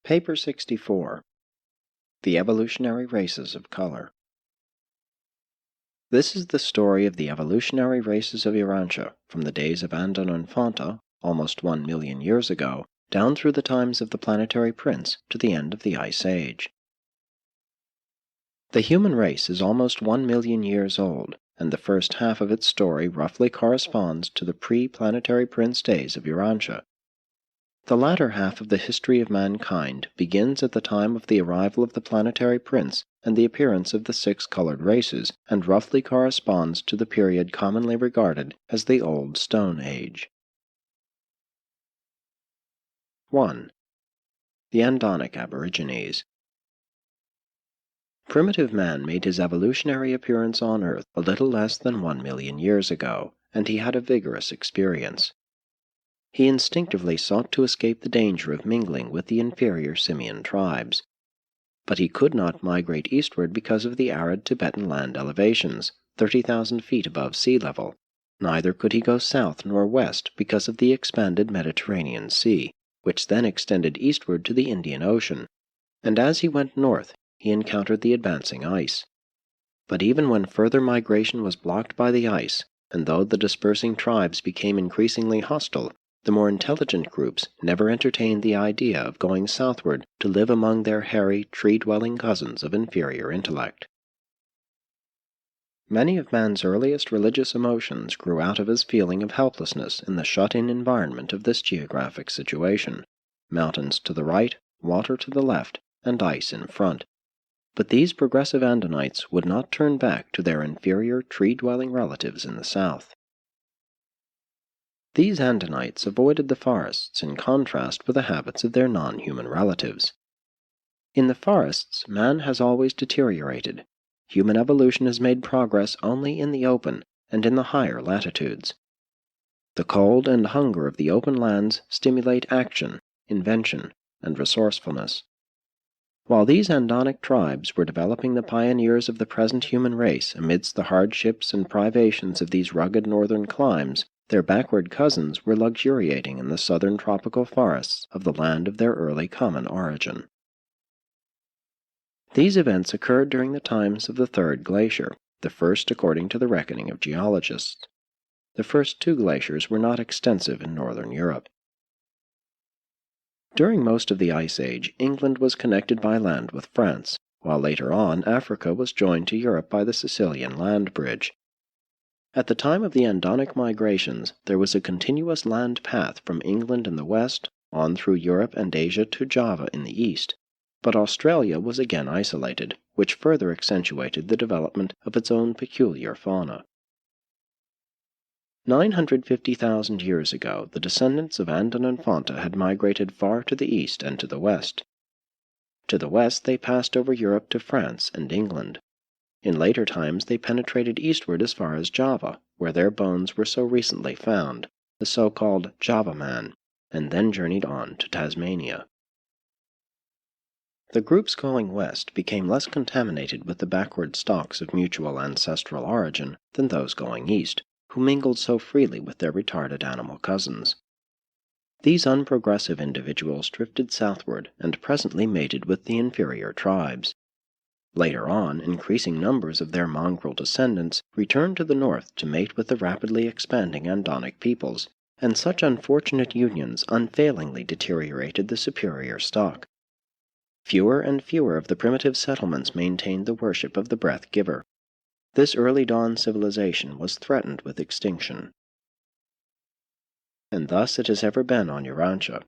Paper 64. The Evolutionary Races of Color. This is the story of the evolutionary races of Urantia from the days of ANDONIC, almost 1 million years ago, down through the times of the planetary prince to the end of the Ice Age. The human race is almost 1 million years old, and the first half of its story roughly corresponds to the pre-planetary prince days of Urantia. The latter half of the history of mankind begins at the time of the arrival of the planetary prince and the appearance of the 6 colored races, and roughly corresponds to the period commonly regarded as the Old Stone Age. 1. The Andonic Aborigines. Primitive man made his evolutionary appearance on Earth a little less than 1 million years ago, and he had a vigorous experience. He instinctively sought to escape the danger of mingling with the inferior simian tribes. But he could not migrate eastward because of the arid Tibetan land elevations, 30,000 feet above sea level. Neither could he go south nor west because of the expanded Mediterranean Sea, which then extended eastward to the Indian Ocean. And as he went north, he encountered the advancing ice. But even when further migration was blocked by the ice, and though the dispersing tribes became increasingly hostile, the more intelligent groups never entertained the idea of going southward to live among their hairy, tree-dwelling cousins of inferior intellect. Many of man's earliest religious emotions grew out of his feeling of helplessness in the shut-in environment of this geographic situation: mountains to the right, water to the left, and ice in front. But these progressive Andonites would not turn back to their inferior tree-dwelling relatives in the south. These Andonites avoided the forests in contrast with the habits of their non-human relatives. In the forests, man has always deteriorated. Human evolution has made progress only in the open and in the higher latitudes. The cold and hunger of the open lands stimulate action, invention, and resourcefulness. While these Andonic tribes were developing the pioneers of the present human race amidst the hardships and privations of these rugged northern climes, their backward cousins were luxuriating in the southern tropical forests of the land of their early common origin. These events occurred during the times of the Third Glacier, the first according to the reckoning of geologists. The first 2 glaciers were not extensive in northern Europe. During most of the Ice Age, England was connected by land with France, while later on Africa was joined to Europe by the Sicilian land bridge. At the time of the Andonic migrations, there was a continuous land path from England in the west, on through Europe and Asia to Java in the east. But Australia was again isolated, which further accentuated the development of its own peculiar fauna. 950,000 years ago, the descendants of ANDONIC had migrated far to the east and to the west. To the west they passed over Europe to France and England. In later times they penetrated eastward as far as Java, where their bones were so recently found, the so-called Java man, and then journeyed on to Tasmania. The groups going west became less contaminated with the backward stocks of mutual ancestral origin than those going east, who mingled so freely with their retarded animal cousins. These unprogressive individuals drifted southward and presently mated with the inferior tribes. Later on, increasing numbers of their mongrel descendants returned to the north to mate with the rapidly expanding Andonic peoples, and such unfortunate unions unfailingly deteriorated the superior stock. Fewer and fewer of the primitive settlements maintained the worship of the breath-giver. This early dawn civilization was threatened with extinction. And thus it has ever been on Urantia.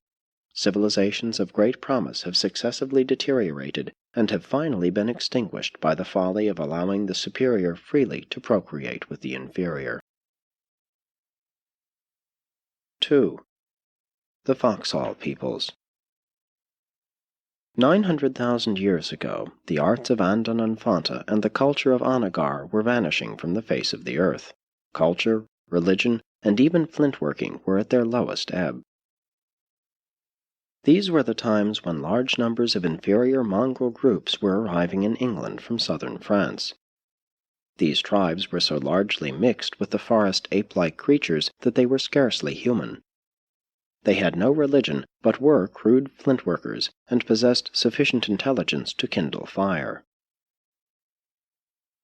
Civilizations of great promise have successively deteriorated and have finally been extinguished by the folly of allowing the superior freely to procreate with the inferior. 2. The Foxhall peoples. 900,000 years ago, the arts of ANDONIC and the culture of Anagar were vanishing from the face of the earth. Culture, religion, and even flintworking were at their lowest ebb. These were the times when large numbers of inferior mongrel groups were arriving in England from southern France. These tribes were so largely mixed with the forest ape-like creatures that they were scarcely human. They had no religion, but were crude flint workers, and possessed sufficient intelligence to kindle fire.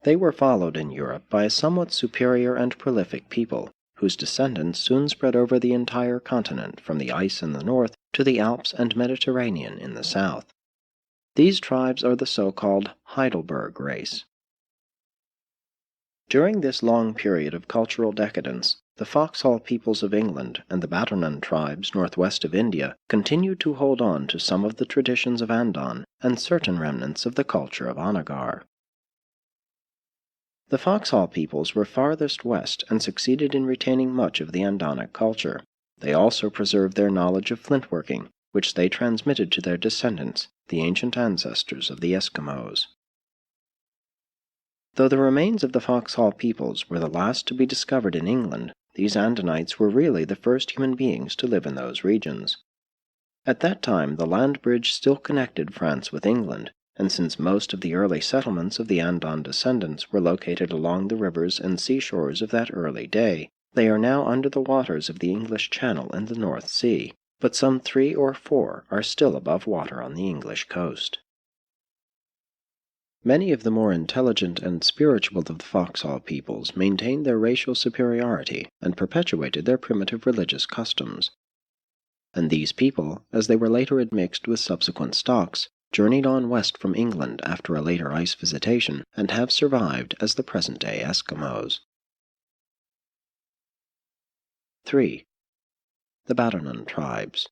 They were followed in Europe by a somewhat superior and prolific people, whose descendants soon spread over the entire continent from the ice in the north to the Alps and Mediterranean in the south. These tribes are the so-called Heidelberg race. During this long period of cultural decadence, the Foxhall peoples of England and the Badonan tribes northwest of India continued to hold on to some of the traditions of Andon and certain remnants of the culture of Onagar. The Foxhall peoples were farthest west and succeeded in retaining much of the Andonic culture. They also preserved their knowledge of flintworking, which they transmitted to their descendants, the ancient ancestors of the Eskimos. Though the remains of the Foxhall peoples were the last to be discovered in England, these Andonites were really the first human beings to live in those regions. At that time, the land bridge still connected France with England, and since most of the early settlements of the Andon descendants were located along the rivers and seashores of that early day, they are now under the waters of the English Channel and the North Sea, but some 3 or 4 are still above water on the English coast. Many of the more intelligent and spiritual of the Foxhall peoples maintained their racial superiority and perpetuated their primitive religious customs. And these people, as they were later admixed with subsequent stocks, journeyed on west from England after a later ice visitation and have survived as the present-day Eskimos. 3. The Badonan tribes.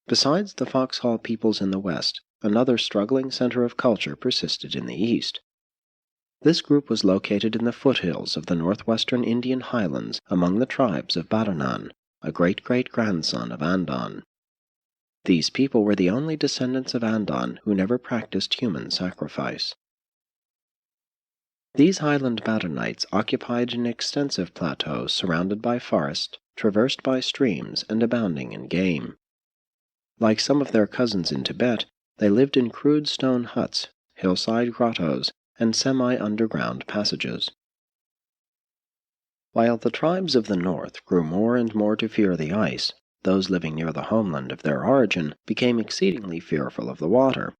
Besides the Foxhall peoples in the west, another struggling center of culture persisted in the east. This group was located in the foothills of the northwestern Indian highlands among the tribes of Badonan, a great-great-grandson of Andon. These people were the only descendants of Andon who never practiced human sacrifice. These highland Badonites occupied an extensive plateau surrounded by forest, traversed by streams, and abounding in game. Like some of their cousins in Tibet, they lived in crude stone huts, hillside grottos, and semi-underground passages. While the tribes of the north grew more and more to fear the ice, those living near the homeland of their origin became exceedingly fearful of the water.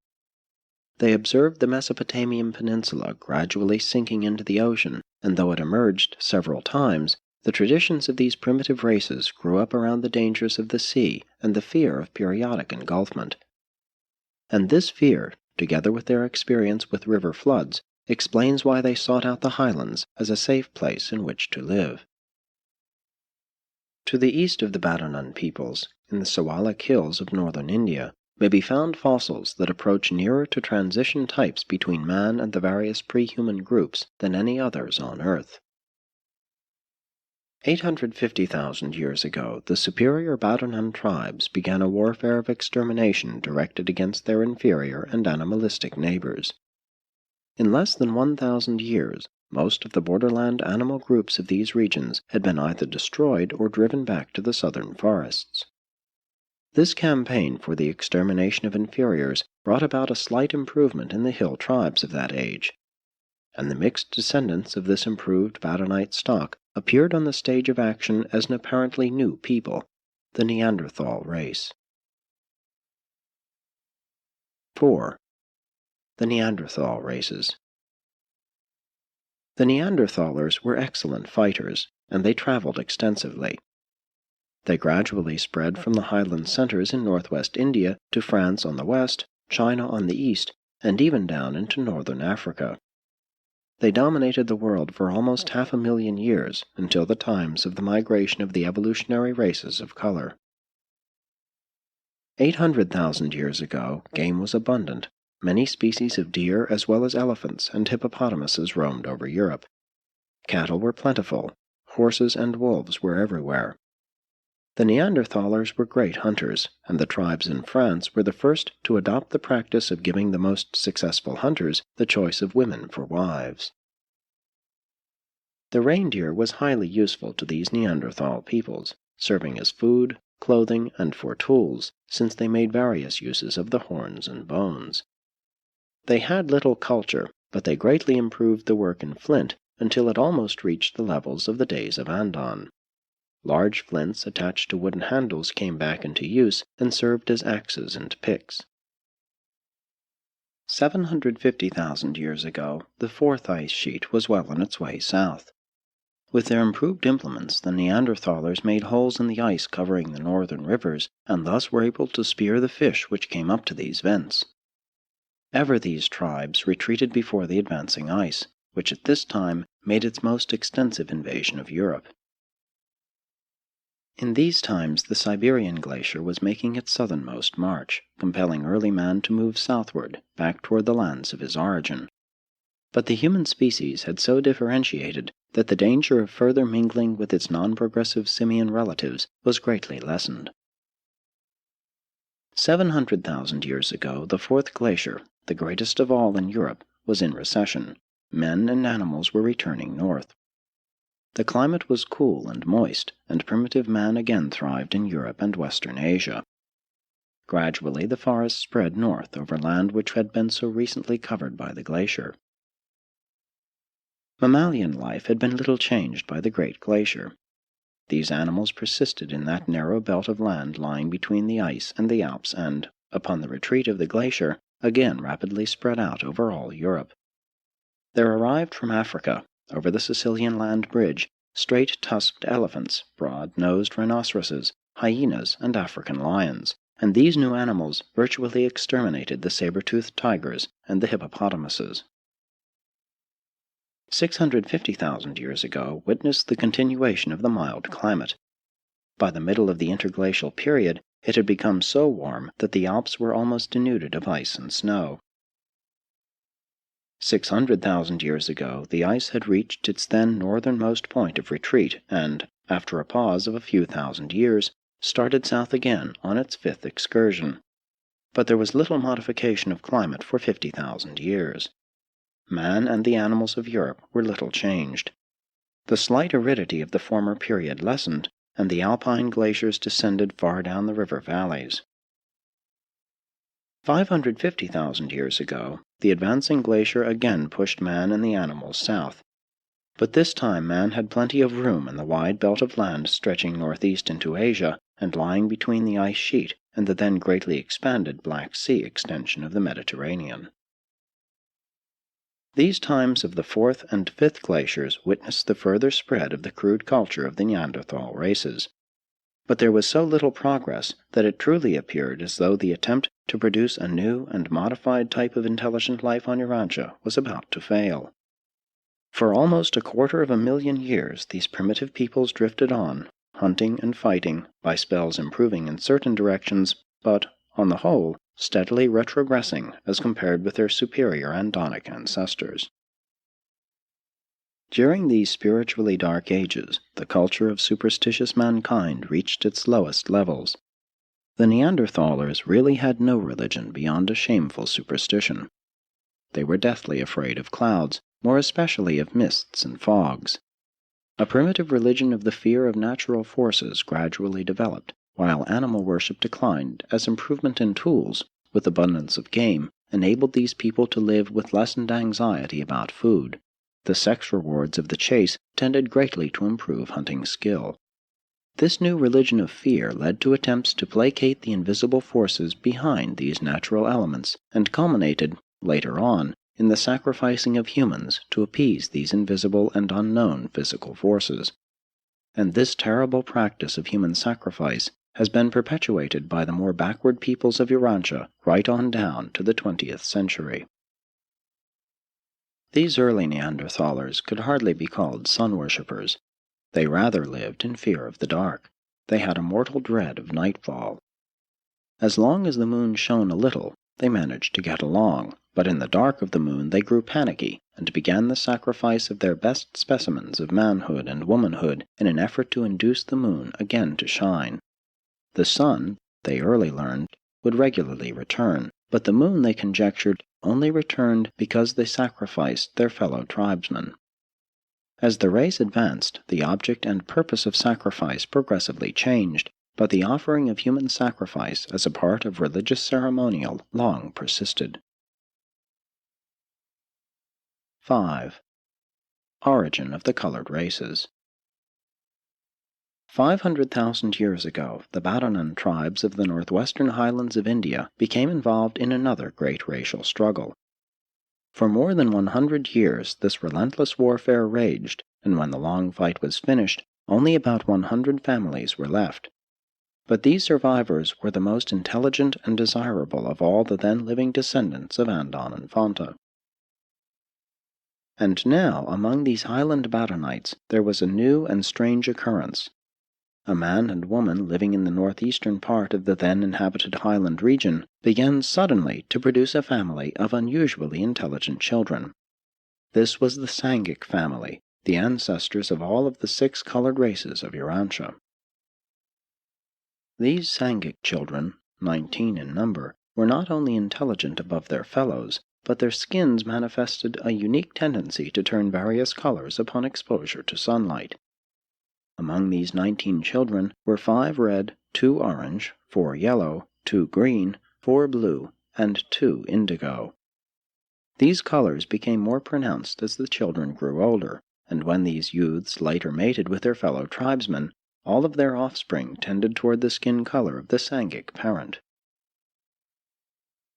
They observed the Mesopotamian peninsula gradually sinking into the ocean, and though it emerged several times, the traditions of these primitive races grew up around the dangers of the sea and the fear of periodic engulfment. And this fear, together with their experience with river floods, explains why they sought out the highlands as a safe place in which to live. To the east of the Badonan peoples, in the Siwalik hills of northern India, may be found fossils that approach nearer to transition types between man and the various pre-human groups than any others on Earth. 850,000 years ago, the superior Badonan tribes began a warfare of extermination directed against their inferior and animalistic neighbors. In less than 1,000 years, most of the borderland animal groups of these regions had been either destroyed or driven back to the southern forests. This campaign for the extermination of inferiors brought about a slight improvement in the hill tribes of that age, and the mixed descendants of this improved Badonite stock appeared on the stage of action as an apparently new people, the Neanderthal race. 4. The Neanderthal races. The Neanderthalers were excellent fighters, and they traveled extensively. They gradually spread from the highland centers in northwest India to France on the west, China on the east, and even down into northern Africa. They dominated the world for almost 500,000 years until the times of the migration of the evolutionary races of color. 800,000 years ago, game was abundant. Many species of deer as well as elephants and hippopotamuses roamed over Europe. Cattle were plentiful. Horses and wolves were everywhere. The Neanderthalers were great hunters, and the tribes in France were the first to adopt the practice of giving the most successful hunters the choice of women for wives. The reindeer was highly useful to these Neanderthal peoples, serving as food, clothing, and for tools, since they made various uses of the horns and bones. They had little culture, but they greatly improved the work in flint until it almost reached the levels of the days of Andon. Large flints attached to wooden handles came back into use and served as axes and picks. 750,000 years ago, the fourth ice sheet was well on its way south. With their improved implements, the Neanderthalers made holes in the ice covering the northern rivers, and thus were able to spear the fish which came up to these vents. Ever these tribes retreated before the advancing ice, which at this time made its most extensive invasion of Europe. In these times the Siberian glacier was making its southernmost march, compelling early man to move southward, back toward the lands of his origin. But the human species had so differentiated that the danger of further mingling with its non-progressive simian relatives was greatly lessened. 700,000 years ago, the fourth glacier, the greatest of all in Europe, was in recession. Men and animals were returning north. The climate was cool and moist, and primitive man again thrived in Europe and Western Asia. Gradually the forests spread north over land which had been so recently covered by the glacier. Mammalian life had been little changed by the Great Glacier. These animals persisted in that narrow belt of land lying between the ice and the Alps and, upon the retreat of the glacier, again rapidly spread out over all Europe. There arrived from Africa, over the Sicilian land bridge, straight-tusked elephants, broad-nosed rhinoceroses, hyenas, and African lions, and these new animals virtually exterminated the saber-toothed tigers and the hippopotamuses. 650,000 years ago witnessed the continuation of the mild climate. By the middle of the interglacial period, it had become so warm that the Alps were almost denuded of ice and snow. 600,000 years ago, the ice had reached its then northernmost point of retreat and, after a pause of a few thousand years, started south again on its fifth excursion. But there was little modification of climate for 50,000 years. Man and the animals of Europe were little changed. The slight aridity of the former period lessened, and the alpine glaciers descended far down the river valleys. 550,000 years ago, the advancing glacier again pushed man and the animals south. But this time man had plenty of room in the wide belt of land stretching northeast into Asia and lying between the ice sheet and the then greatly expanded Black Sea extension of the Mediterranean. These times of the fourth and fifth glaciers witnessed the further spread of the crude culture of the Neanderthal races. But there was so little progress that it truly appeared as though the attempt to produce a new and modified type of intelligent life on Urantia was about to fail. For almost 250,000 years these primitive peoples drifted on, hunting and fighting, by spells improving in certain directions, but, on the whole, steadily retrogressing as compared with their superior ANDONIC ancestors. During these spiritually dark ages, the culture of superstitious mankind reached its lowest levels. The Neanderthalers really had no religion beyond a shameful superstition. They were deathly afraid of clouds, more especially of mists and fogs. A primitive religion of the fear of natural forces gradually developed, while animal worship declined as improvement in tools, with abundance of game, enabled these people to live with lessened anxiety about food. The sex rewards of the chase tended greatly to improve hunting skill. This new religion of fear led to attempts to placate the invisible forces behind these natural elements, and culminated, later on, in the sacrificing of humans to appease these invisible and unknown physical forces. And this terrible practice of human sacrifice has been perpetuated by the more backward peoples of Urantia right on down to the 20th century. These early Neanderthalers could hardly be called sun-worshippers. They rather lived in fear of the dark. They had a mortal dread of nightfall. As long as the moon shone a little, they managed to get along, but in the dark of the moon they grew panicky and began the sacrifice of their best specimens of manhood and womanhood in an effort to induce the moon again to shine. The sun, they early learned, would regularly return, but the moon, they conjectured, only returned because they sacrificed their fellow tribesmen. As the race advanced, the object and purpose of sacrifice progressively changed, but the offering of human sacrifice as a part of religious ceremonial long persisted. 5. Origin of the colored races. 500,000 years ago, the Badonan tribes of the northwestern highlands of India became involved in another great racial struggle. For more than 100 years, this relentless warfare raged, and when the long fight was finished, only about 100 families were left. But these survivors were the most intelligent and desirable of all the then living descendants of Andon and Fonta. And now, among these highland Badonites, there was a new and strange occurrence. A man and woman living in the northeastern part of the then inhabited highland region began suddenly to produce a family of unusually intelligent children. This was the SANGIK family, the ancestors of all of the 6 colored races of Urantia. These SANGIK children, 19 in number, were not only intelligent above their fellows, but their skins manifested a unique tendency to turn various colors upon exposure to sunlight. Among these 19 children were 5 red, 2 orange, 4 yellow, 2 green, 4 blue, and 2 indigo. These colors became more pronounced as the children grew older, and when these youths later mated with their fellow tribesmen, all of their offspring tended toward the skin color of the SANGIK parent.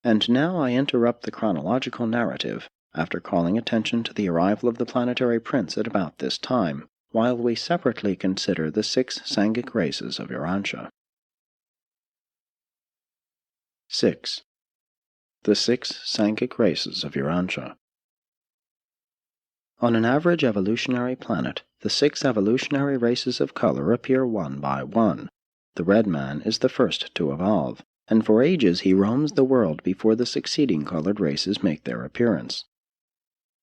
And now I interrupt the chronological narrative, after calling attention to the arrival of the planetary prince at about this time, while we separately consider the 6 SANGIK races of Urantia. 6. The 6 SANGIK races of Urantia. On an average evolutionary planet, the 6 evolutionary races of color appear one by one. The red man is the first to evolve, and for ages he roams the world before the succeeding colored races make their appearance.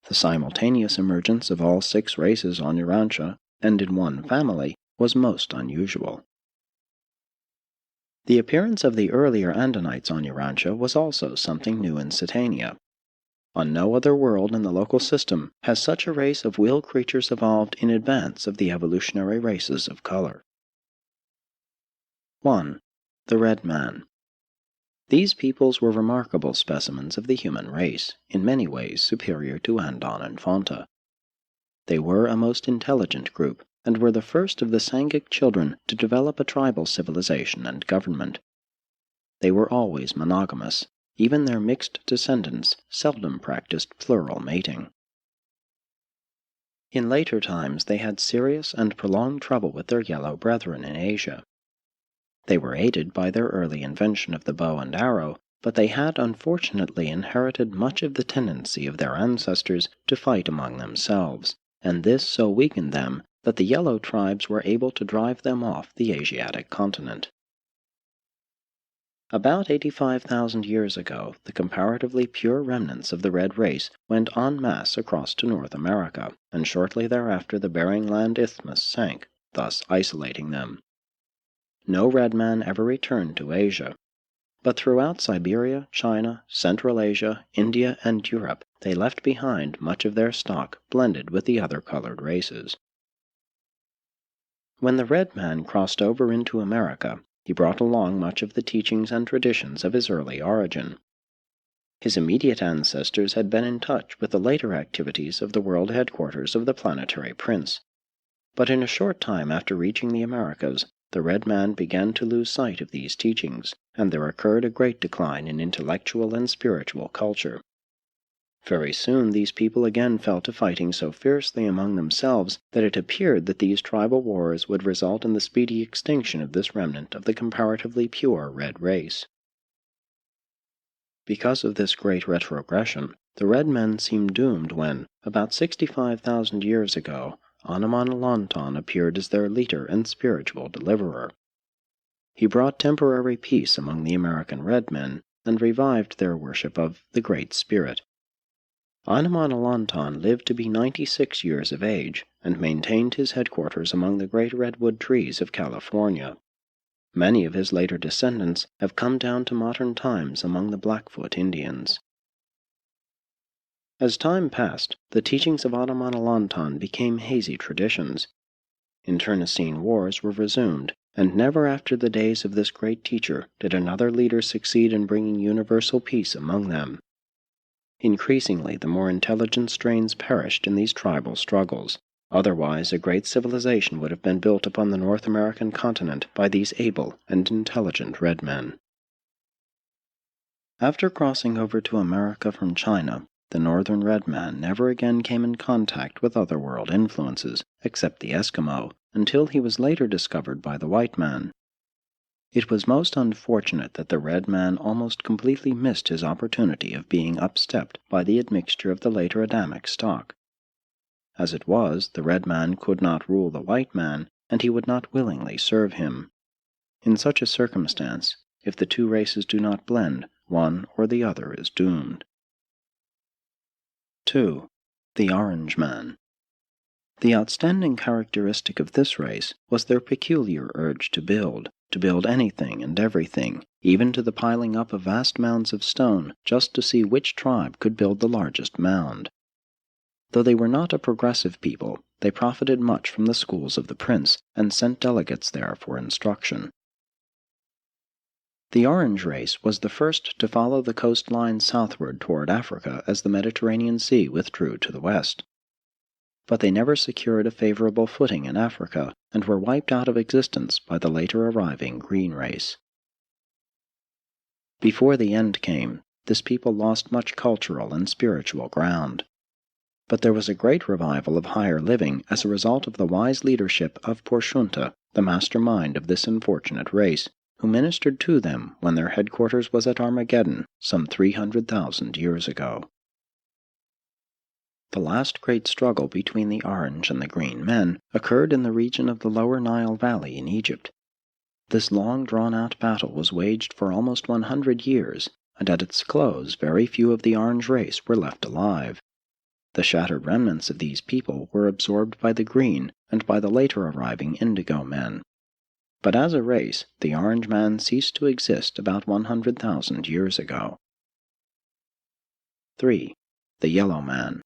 The simultaneous emergence of all 6 races on Urantia, and in one family, was most unusual. The appearance of the earlier Andonites on Urantia was also something new in Satania. On no other world in the local system has such a race of will creatures evolved in advance of the evolutionary races of color. 1. The Red Man. These peoples were remarkable specimens of the human race, in many ways superior to Andon and Fonta. They were a most intelligent group, and were the first of the SANGIK children to develop a tribal civilization and government. They were always monogamous. Even their mixed descendants seldom practiced plural mating. In later times they had serious and prolonged trouble with their yellow brethren in Asia. They were aided by their early invention of the bow and arrow, but they had unfortunately inherited much of the tendency of their ancestors to fight among themselves, and this so weakened them that the yellow tribes were able to drive them off the Asiatic continent. About 85,000 years ago, the comparatively pure remnants of the red race went en masse across to North America, and shortly thereafter the Bering Land Isthmus sank, thus isolating them. No red man ever returned to Asia, but throughout Siberia, China, Central Asia, India, and Europe, they left behind much of their stock blended with the other colored races. When the red man crossed over into America, he brought along much of the teachings and traditions of his early origin. His immediate ancestors had been in touch with the later activities of the world headquarters of the planetary prince. But in a short time after reaching the Americas, the red man began to lose sight of these teachings, and there occurred a great decline in intellectual and spiritual culture. Very soon these people again fell to fighting so fiercely among themselves that it appeared that these tribal wars would result in the speedy extinction of this remnant of the comparatively pure red race. Because of this great retrogression, the red men seemed doomed when, about 65,000 years ago, Anomanalontan appeared as their leader and spiritual deliverer. He brought temporary peace among the American red men and revived their worship of the Great Spirit. Anomanalontan lived to be 96 years of age and maintained his headquarters among the great redwood trees of California. Many of his later descendants have come down to modern times among the Blackfoot Indians. As time passed, the teachings of Anomanalontan became hazy traditions. Internecine wars were resumed, and never after the days of this great teacher did another leader succeed in bringing universal peace among them. Increasingly, the more intelligent strains perished in these tribal struggles, Otherwise, a great civilization would have been built upon the North American continent by these able and intelligent red men. After crossing over to America from China, the northern red man never again came in contact with other world influences, except the Eskimo, until he was later discovered by the white man. It was most unfortunate that the red man almost completely missed his opportunity of being upstepped by the admixture of the later Adamic stock. As it was, the red man could not rule the white man, and he would not willingly serve him. In such a circumstance, if the two races do not blend, one or the other is doomed. 2. The Orange Man. The outstanding characteristic of this race was their peculiar urge to build anything and everything, even to the piling up of vast mounds of stone, just to see which tribe could build the largest mound. Though they were not a progressive people, they profited much from the schools of the prince, and sent delegates there for instruction. The Orange race was the first to follow the coastline southward toward Africa as the Mediterranean Sea withdrew to the west. But they never secured a favorable footing in Africa, and were wiped out of existence by the later arriving Green race. Before the end came, this people lost much cultural and spiritual ground. But there was a great revival of higher living as a result of the wise leadership of Porshunta, the mastermind of this unfortunate race, who ministered to them when their headquarters was at Armageddon some 300,000 years ago. The last great struggle between the Orange and the Green men occurred in the region of the Lower Nile Valley in Egypt. This long drawn-out battle was waged for almost 100 years, and at its close very few of the Orange race were left alive. The shattered remnants of these people were absorbed by the Green and by the later arriving Indigo men. But as a race, the Orange man ceased to exist about 100,000 years ago. 3. The Yellow Man.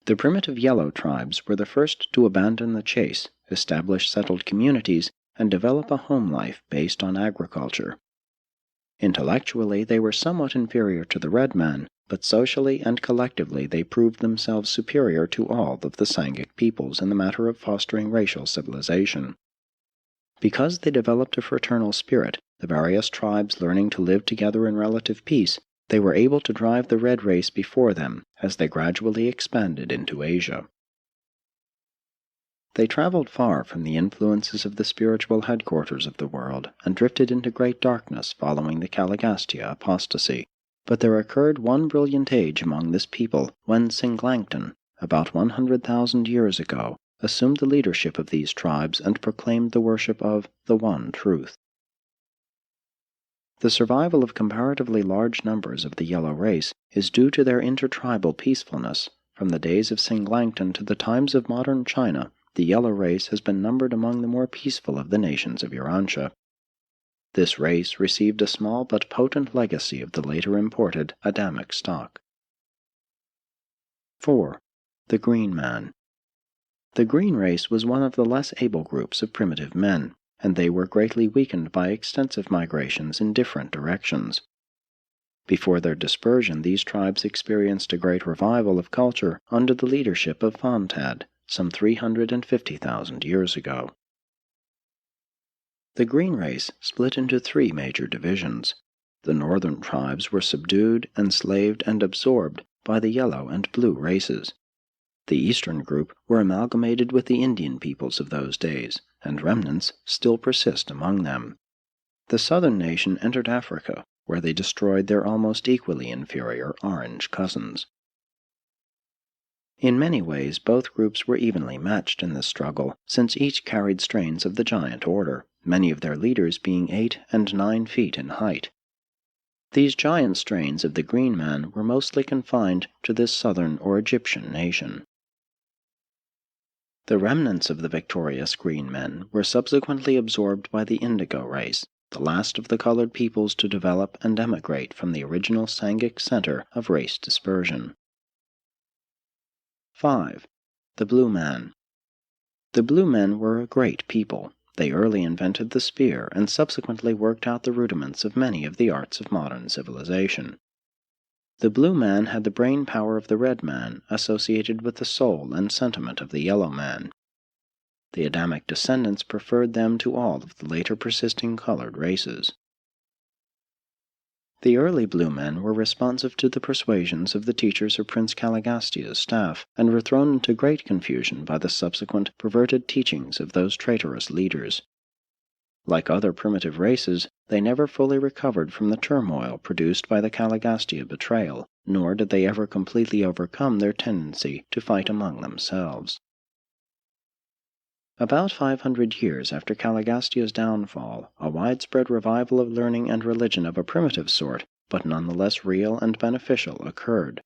The primitive yellow tribes were the first to abandon the chase, establish settled communities, and develop a home life based on agriculture. Intellectually, they were somewhat inferior to the red man, but socially and collectively they proved themselves superior to all of the Sangik peoples in the matter of fostering racial civilization. Because they developed a fraternal spirit, the various tribes learning to live together in relative peace, they were able to drive the red race before them as they gradually expanded into Asia. They traveled far from the influences of the spiritual headquarters of the world and drifted into great darkness following the Caligastia apostasy. But there occurred one brilliant age among this people when Singlangton, about 100,000 years ago, assumed the leadership of these tribes and proclaimed the worship of the One Truth. The survival of comparatively large numbers of the yellow race is due to their intertribal peacefulness. From the days of Singlangton to the times of modern China, the yellow race has been numbered among the more peaceful of the nations of Urantia. This race received a small but potent legacy of the later imported Adamic stock. 4. The Green Man. The Green race was one of the less able groups of primitive men, and they were greatly weakened by extensive migrations in different directions. Before their dispersion, these tribes experienced a great revival of culture under the leadership of Fontad, some 350,000 years ago. The Green race split into 3 major divisions. The northern tribes were subdued, enslaved, and absorbed by the yellow and blue races. The eastern group were amalgamated with the Indian peoples of those days, and remnants still persist among them. The southern nation entered Africa, where they destroyed their almost equally inferior orange cousins. In many ways, both groups were evenly matched in this struggle, since each carried strains of the giant order, many of their leaders being 8 and 9 feet in height. These giant strains of the Green Man were mostly confined to this southern or Egyptian nation. The remnants of the victorious Green Men were subsequently absorbed by the Indigo race, the last of the colored peoples to develop and emigrate from the original Sangik center of race dispersion. 5. The Blue Man. The Blue Men were a great people. They early invented the spear and subsequently worked out the rudiments of many of the arts of modern civilization. The blue man had the brain power of the red man associated with the soul and sentiment of the yellow man. The Adamic descendants preferred them to all of the later persisting colored races. The early blue men were responsive to the persuasions of the teachers of Prince Caligastia's staff, and were thrown into great confusion by the subsequent perverted teachings of those traitorous leaders. Like other primitive races, they never fully recovered from the turmoil produced by the Caligastia betrayal, nor did they ever completely overcome their tendency to fight among themselves. About 500 years after Caligastia's downfall, a widespread revival of learning and religion of a primitive sort, but nonetheless real and beneficial, occurred.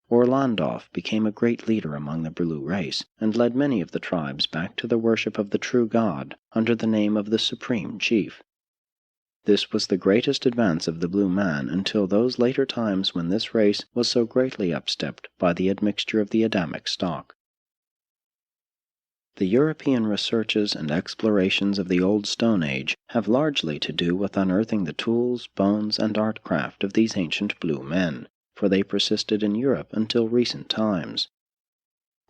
Orlandolf became a great leader among the blue race, and led many of the tribes back to the worship of the true God under the name of the Supreme Chief. This was the greatest advance of the blue man until those later times when this race was so greatly upstepped by the admixture of the Adamic stock. The European researches and explorations of the Old Stone Age have largely to do with unearthing the tools, bones, and art craft of these ancient blue men, for they persisted in Europe until recent times.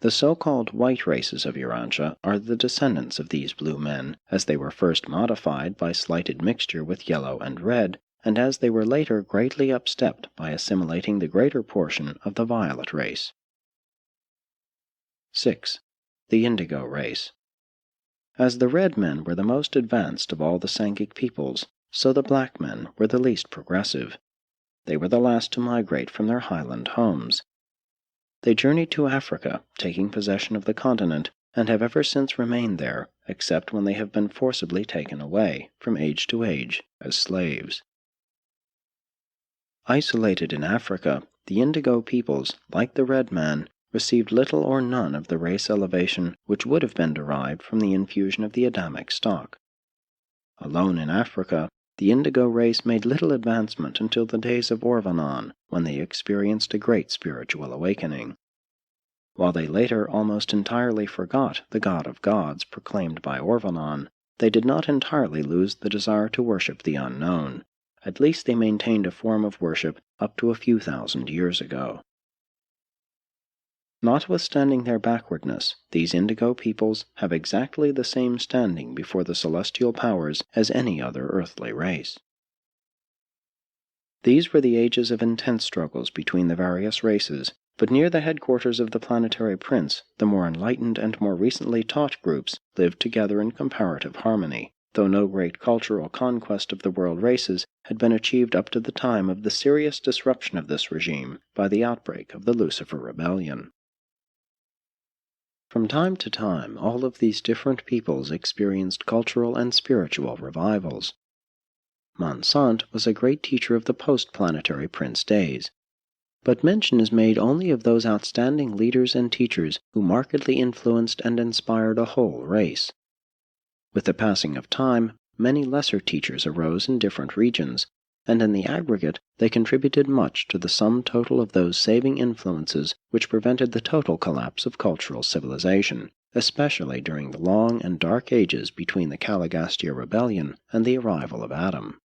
The so-called white races of Urantia are the descendants of these blue men, as they were first modified by slight admixture with yellow and red, and as they were later greatly upstepped by assimilating the greater portion of the violet race. 6. The Indigo race. As the red men were the most advanced of all the Sangik peoples, so the black men were the least progressive. They were the last to migrate from their highland homes. They journeyed to Africa, taking possession of the continent, and have ever since remained there, except when they have been forcibly taken away, from age to age, as slaves. Isolated in Africa, the Indigo peoples, like the red man, received little or none of the race elevation which would have been derived from the infusion of the Adamic stock. Alone in Africa, the Indigo race made little advancement until the days of Orvanon, when they experienced a great spiritual awakening. While they later almost entirely forgot the God of gods proclaimed by Orvanon, they did not entirely lose the desire to worship the unknown. At least they maintained a form of worship up to a few thousand years ago. Notwithstanding their backwardness, these Indigo peoples have exactly the same standing before the celestial powers as any other earthly race. These were the ages of intense struggles between the various races, but near the headquarters of the planetary prince, the more enlightened and more recently taught groups lived together in comparative harmony, though no great cultural conquest of the world races had been achieved up to the time of the serious disruption of this regime by the outbreak of the Lucifer Rebellion. From time to time, all of these different peoples experienced cultural and spiritual revivals. Monsant was a great teacher of the post-planetary prince days, but mention is made only of those outstanding leaders and teachers who markedly influenced and inspired a whole race. With the passing of time, many lesser teachers arose in different regions, and in the aggregate they contributed much to the sum total of those saving influences which prevented the total collapse of cultural civilization, especially during the long and dark ages between the Caligastia Rebellion and the arrival of Adam.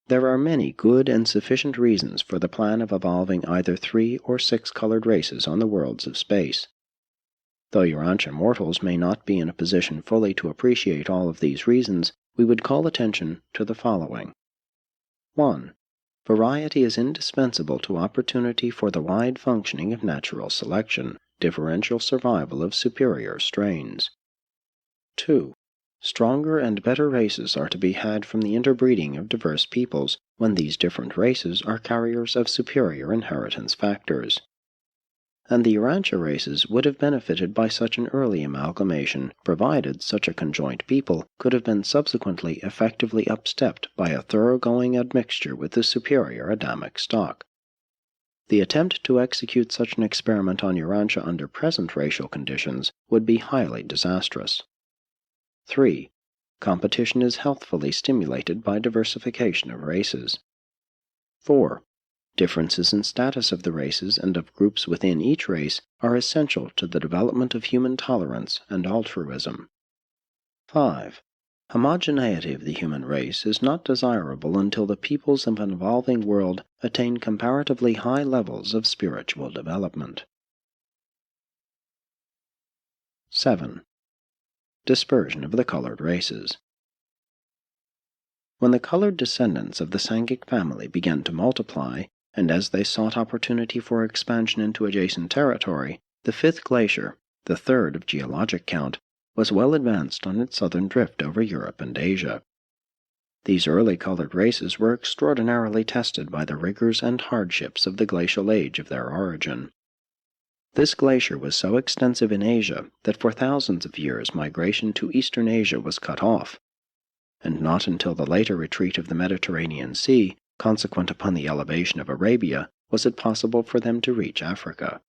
There are many good and sufficient reasons for the plan of evolving either 3 or 6 colored races on the worlds of space. Though Urantia mortals may not be in a position fully to appreciate all of these reasons, we would call attention to the following. 1. Variety is indispensable to opportunity for the wide functioning of natural selection, differential survival of superior strains. 2. Stronger and better races are to be had from the interbreeding of diverse peoples when these different races are carriers of superior inheritance factors. And the Urantia races would have benefited by such an early amalgamation, provided such a conjoint people could have been subsequently effectively upstepped by a thoroughgoing admixture with the superior Adamic stock. The attempt to execute such an experiment on Urantia under present racial conditions would be highly disastrous. 3. Competition is healthfully stimulated by diversification of races. 4. Differences in status of the races and of groups within each race are essential to the development of human tolerance and altruism. 5. Homogeneity of the human race is not desirable until the peoples of an evolving world attain comparatively high levels of spiritual development. 7. Dispersion of the colored races. When the colored descendants of the Sangik family began to multiply, and as they sought opportunity for expansion into adjacent territory, the fifth glacier, the third of geologic count, was well advanced on its southern drift over Europe and Asia. These early colored races were extraordinarily tested by the rigors and hardships of the glacial age of their origin. This glacier was so extensive in Asia that for thousands of years migration to eastern Asia was cut off, and not until the later retreat of the Mediterranean Sea, consequent upon the elevation of Arabia, was it possible for them to reach Africa.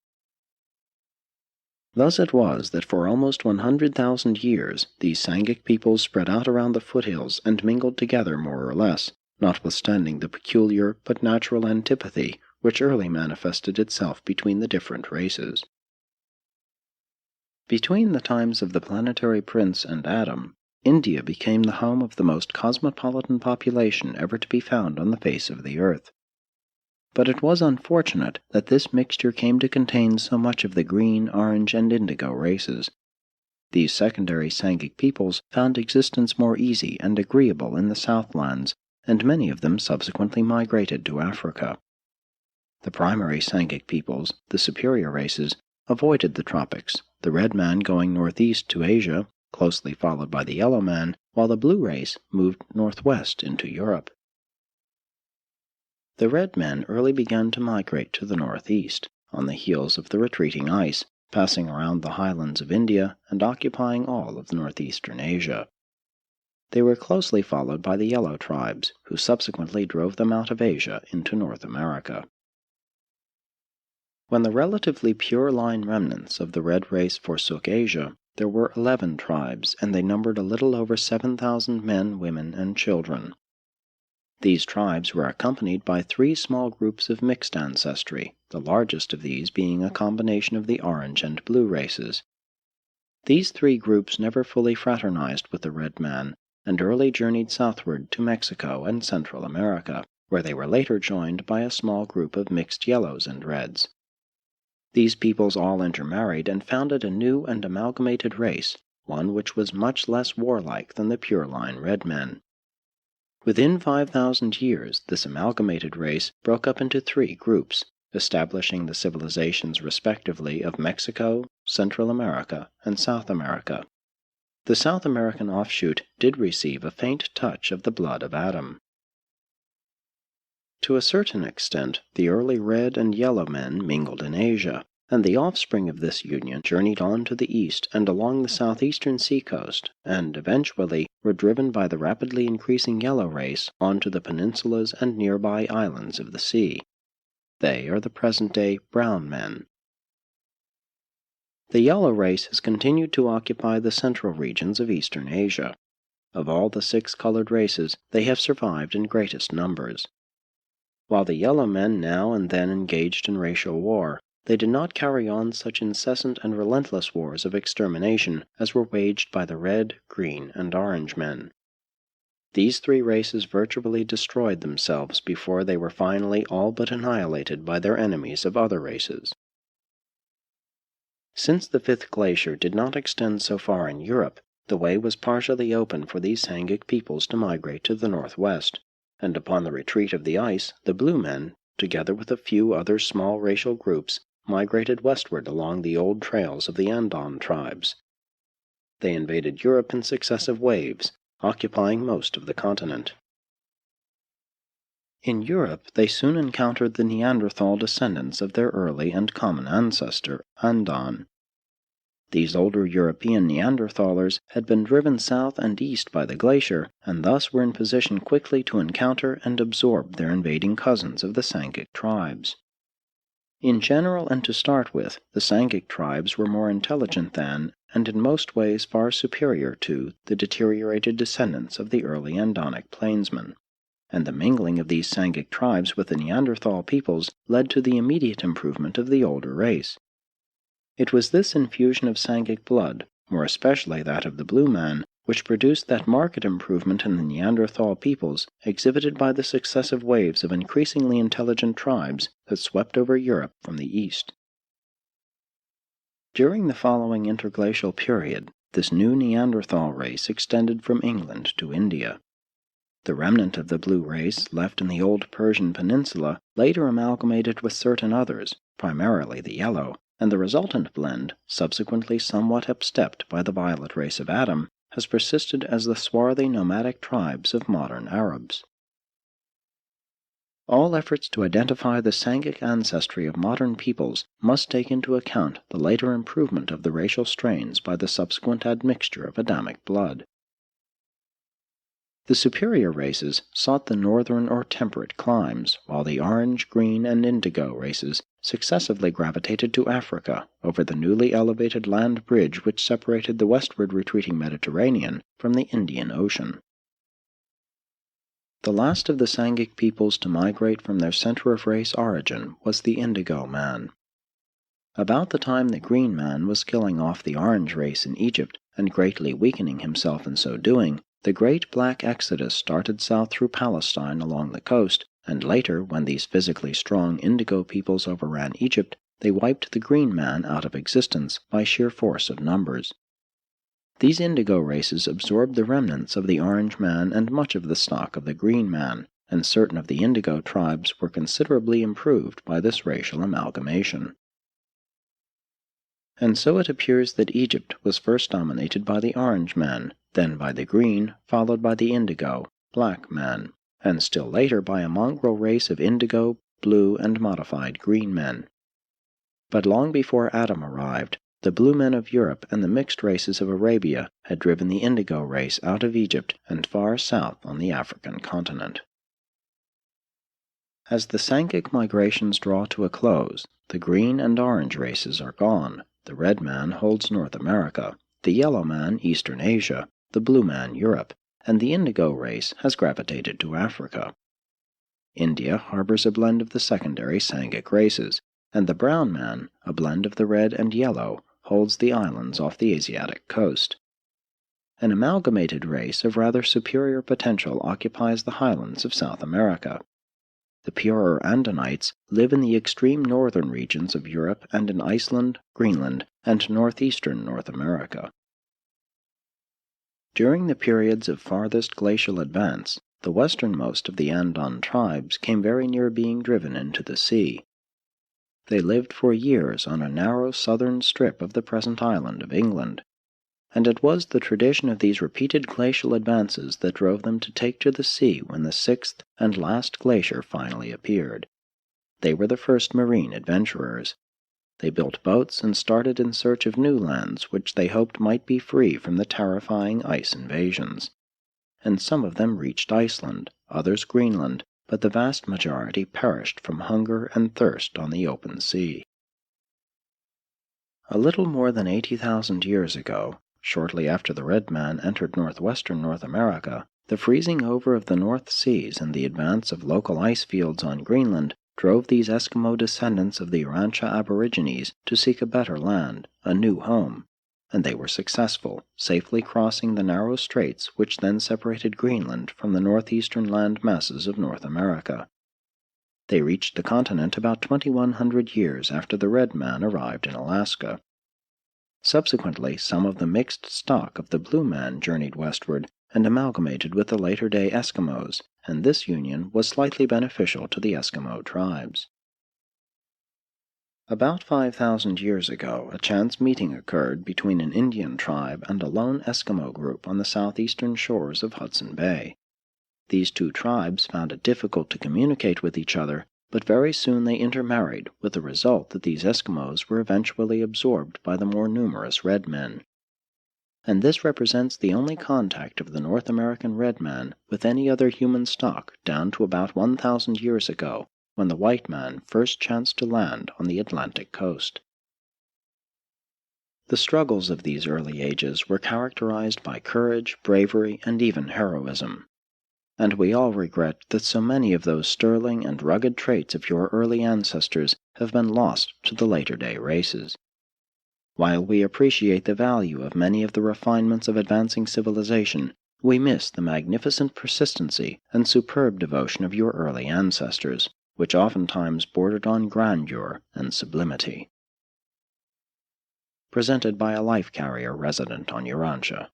Thus it was that for almost 100,000 years these Sangik peoples spread out around the foothills and mingled together more or less, notwithstanding the peculiar but natural antipathy which early manifested itself between the different races. Between the times of the planetary prince and Adam, India became the home of the most cosmopolitan population ever to be found on the face of the earth. But it was unfortunate that this mixture came to contain so much of the green, orange, and indigo races. These secondary Sangik peoples found existence more easy and agreeable in the Southlands, and many of them subsequently migrated to Africa. The primary Sangik peoples, the superior races, avoided the tropics, the red man going northeast to Asia, closely followed by the yellow man, while the blue race moved northwest into Europe. The red men early began to migrate to the northeast, on the heels of the retreating ice, passing around the highlands of India and occupying all of northeastern Asia. They were closely followed by the yellow tribes, who subsequently drove them out of Asia into North America. When the relatively pure line remnants of the red race forsook Asia, there were 11 tribes, and they numbered a little over 7,000 men, women, and children. These tribes were accompanied by 3 small groups of mixed ancestry, the largest of these being a combination of the orange and blue races. These 3 groups never fully fraternized with the red man, and early journeyed southward to Mexico and Central America, where they were later joined by a small group of mixed yellows and reds. These peoples all intermarried and founded a new and amalgamated race, one which was much less warlike than the pure-line red men. Within 5,000 years, this amalgamated race broke up into 3 groups, establishing the civilizations respectively of Mexico, Central America, and South America. The South American offshoot did receive a faint touch of the blood of Adam. To a certain extent, the early red and yellow men mingled in Asia, and the offspring of this union journeyed on to the east and along the southeastern seacoast, and eventually were driven by the rapidly increasing yellow race onto the peninsulas and nearby islands of the sea. They are the present-day brown men. The yellow race has continued to occupy the central regions of eastern Asia. Of all the 6 colored races, they have survived in greatest numbers. While the yellow men now and then engaged in racial war, they did not carry on such incessant and relentless wars of extermination as were waged by the red, green, and orange men. These 3 races virtually destroyed themselves before they were finally all but annihilated by their enemies of other races. Since the 5th glacier did not extend so far in Europe, the way was partially open for these Sangik peoples to migrate to the northwest, and upon the retreat of the ice, the blue men, together with a few other small racial groups, migrated westward along the old trails of the Andon tribes. They invaded Europe in successive waves, occupying most of the continent. In Europe, they soon encountered the Neanderthal descendants of their early and common ancestor, Andon. These older European Neanderthalers had been driven south and east by the glacier, and thus were in position quickly to encounter and absorb their invading cousins of the Sangik tribes. In general, and to start with, the Sangik tribes were more intelligent than, and in most ways far superior to, the deteriorated descendants of the early Andonic plainsmen, and the mingling of these Sangik tribes with the Neanderthal peoples led to the immediate improvement of the older race. It was this infusion of Sangik blood, more especially that of the blue man, which produced that marked improvement in the Neanderthal peoples exhibited by the successive waves of increasingly intelligent tribes that swept over Europe from the east. During the following interglacial period, this new Neanderthal race extended from England to India. The remnant of the blue race left in the old Persian peninsula later amalgamated with certain others, primarily the yellow, and the resultant blend, subsequently somewhat upstepped by the violet race of Adam, has persisted as the swarthy nomadic tribes of modern Arabs. All efforts to identify the Sangik ancestry of modern peoples must take into account the later improvement of the racial strains by the subsequent admixture of Adamic blood. The superior races sought the northern or temperate climes, while the orange, green, and indigo races successively gravitated to Africa over the newly elevated land bridge which separated the westward retreating Mediterranean from the Indian Ocean. The last of the Sangik peoples to migrate from their center of race origin was the indigo man. About the time the green man was killing off the orange race in Egypt and greatly weakening himself in so doing, the great black exodus started south through Palestine along the coast, and later, when these physically strong indigo peoples overran Egypt, they wiped the green man out of existence by sheer force of numbers. These indigo races absorbed the remnants of the orange man and much of the stock of the green man, and certain of the indigo tribes were considerably improved by this racial amalgamation. And so it appears that Egypt was first dominated by the orange man, then by the green, followed by the indigo, black man, and still later by a mongrel race of indigo, blue, and modified green men. But long before Adam arrived, the blue men of Europe and the mixed races of Arabia had driven the indigo race out of Egypt and far south on the African continent. As the Sangik migrations draw to a close, the green and orange races are gone. The red man holds North America, the yellow man Eastern Asia, the blue man Europe, and the indigo race has gravitated to Africa. India harbors a blend of the secondary Sangik races, and the brown man, a blend of the red and yellow, holds the islands off the Asiatic coast. An amalgamated race of rather superior potential occupies the highlands of South America. The purer Andonites live in the extreme northern regions of Europe and in Iceland, Greenland, and northeastern North America. During the periods of farthest glacial advance, the westernmost of the Andon tribes came very near being driven into the sea. They lived for years on a narrow southern strip of the present island of England, and it was the tradition of these repeated glacial advances that drove them to take to the sea when the sixth and last glacier finally appeared. They were the first marine adventurers. They built boats and started in search of new lands which they hoped might be free from the terrifying ice invasions. And some of them reached Iceland, others Greenland, but the vast majority perished from hunger and thirst on the open sea. A little more than 80,000 years ago, shortly after the red man entered northwestern North America, the freezing over of the North Seas and the advance of local ice fields on Greenland drove these Eskimo descendants of the Urantia Aborigines to seek a better land, a new home, and they were successful, safely crossing the narrow straits which then separated Greenland from the northeastern land masses of North America. They reached the continent about 2,100 years after the red man arrived in Alaska. Subsequently, some of the mixed stock of the blue man journeyed westward and amalgamated with the later-day Eskimos, and this union was slightly beneficial to the Eskimo tribes. About 5,000 years ago, a chance meeting occurred between an Indian tribe and a lone Eskimo group on the southeastern shores of Hudson Bay. These two tribes found it difficult to communicate with each other, but very soon they intermarried, with the result that these Eskimos were eventually absorbed by the more numerous red men. And this represents the only contact of the North American red man with any other human stock down to about 1,000 years ago, when the white man first chanced to land on the Atlantic coast. The struggles of these early ages were characterized by courage, bravery, and even heroism. And we all regret that so many of those sterling and rugged traits of your early ancestors have been lost to the later-day races. While we appreciate the value of many of the refinements of advancing civilization, we miss the magnificent persistency and superb devotion of your early ancestors, which oftentimes bordered on grandeur and sublimity. Presented by a life carrier resident on Urantia.